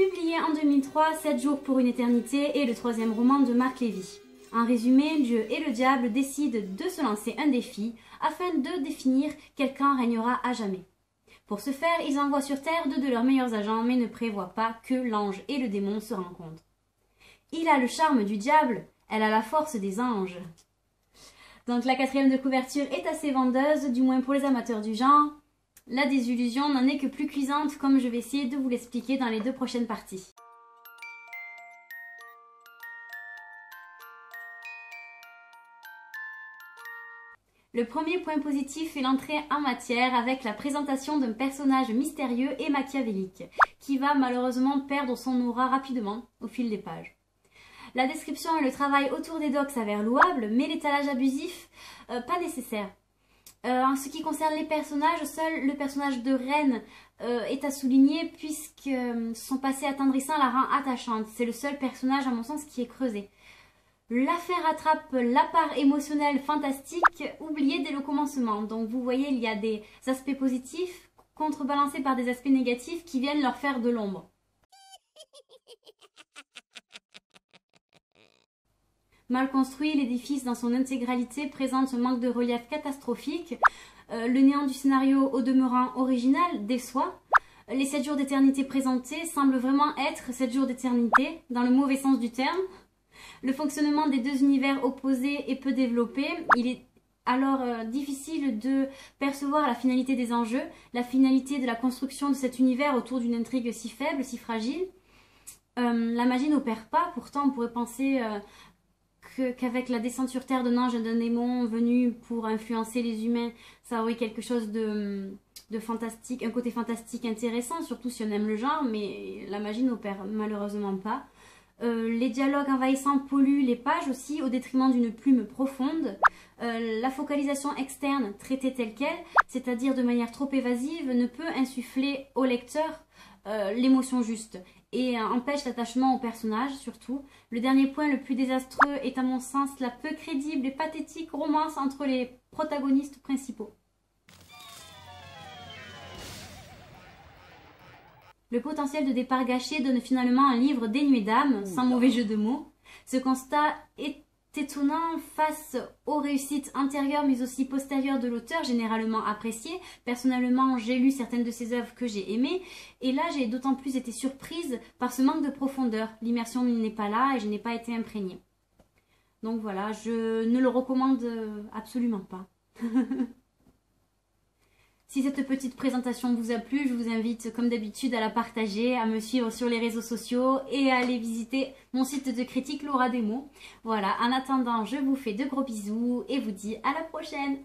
Publié en 2003, 7 jours pour une éternité est le troisième roman de Marc Lévy. En résumé, Dieu et le diable décident de se lancer un défi afin de définir quel camp régnera à jamais. Pour ce faire, ils envoient sur Terre deux de leurs meilleurs agents mais ne prévoient pas que l'ange et le démon se rencontrent. Il a le charme du diable, elle a la force des anges. Donc la quatrième de couverture est assez vendeuse, du moins pour les amateurs du genre. La désillusion n'en est que plus cuisante, comme je vais essayer de vous l'expliquer dans les deux prochaines parties. Le premier point positif est l'entrée en matière avec la présentation d'un personnage mystérieux et machiavélique, qui va malheureusement perdre son aura rapidement au fil des pages. La description et le travail autour des docs s'avèrent louables, mais l'étalage abusif, pas nécessaire. En ce qui concerne les personnages, seul le personnage de Reine est à souligner puisque son passé attendrissant la rend attachante. C'est le seul personnage à mon sens qui est creusé. L'affaire attrape la part émotionnelle fantastique oubliée dès le commencement. Donc vous voyez, il y a des aspects positifs contrebalancés par des aspects négatifs qui viennent leur faire de l'ombre. Mal construit, l'édifice dans son intégralité présente un manque de relief catastrophique. Le néant du scénario, au demeurant original, déçoit. Les 7 jours d'éternité présentés semblent vraiment être 7 jours d'éternité, dans le mauvais sens du terme. Le fonctionnement des deux univers opposés est peu développé. Il est alors difficile de percevoir la finalité des enjeux, la finalité de la construction de cet univers autour d'une intrigue si faible, si fragile. La magie n'opère pas, pourtant on pourrait penser qu'avec la descente sur Terre d'un ange et d'un démon venu pour influencer les humains, ça aurait quelque chose de fantastique, un côté fantastique intéressant, surtout si on aime le genre, mais la magie n'opère malheureusement pas. Les dialogues envahissants polluent les pages aussi au détriment d'une plume profonde. La focalisation externe traitée telle qu'elle, c'est-à-dire de manière trop évasive, ne peut insuffler au lecteur l'émotion juste et empêche l'attachement au personnage surtout. Le dernier point le plus désastreux est à mon sens la peu crédible et pathétique romance entre les protagonistes principaux. Le potentiel de départ gâché donne finalement un livre dénué d'âme, sans mauvais jeu de mots. Ce constat est étonnant face aux réussites antérieures mais aussi postérieures de l'auteur, généralement appréciées. Personnellement, j'ai lu certaines de ses œuvres que j'ai aimées, et là j'ai d'autant plus été surprise par ce manque de profondeur. L'immersion n'est pas là et je n'ai pas été imprégnée. Donc voilà, je ne le recommande absolument pas. Si cette petite présentation vous a plu, je vous invite comme d'habitude à la partager, à me suivre sur les réseaux sociaux et à aller visiter mon site de critique Laura Demo. Voilà, en attendant, je vous fais de gros bisous et vous dis à la prochaine.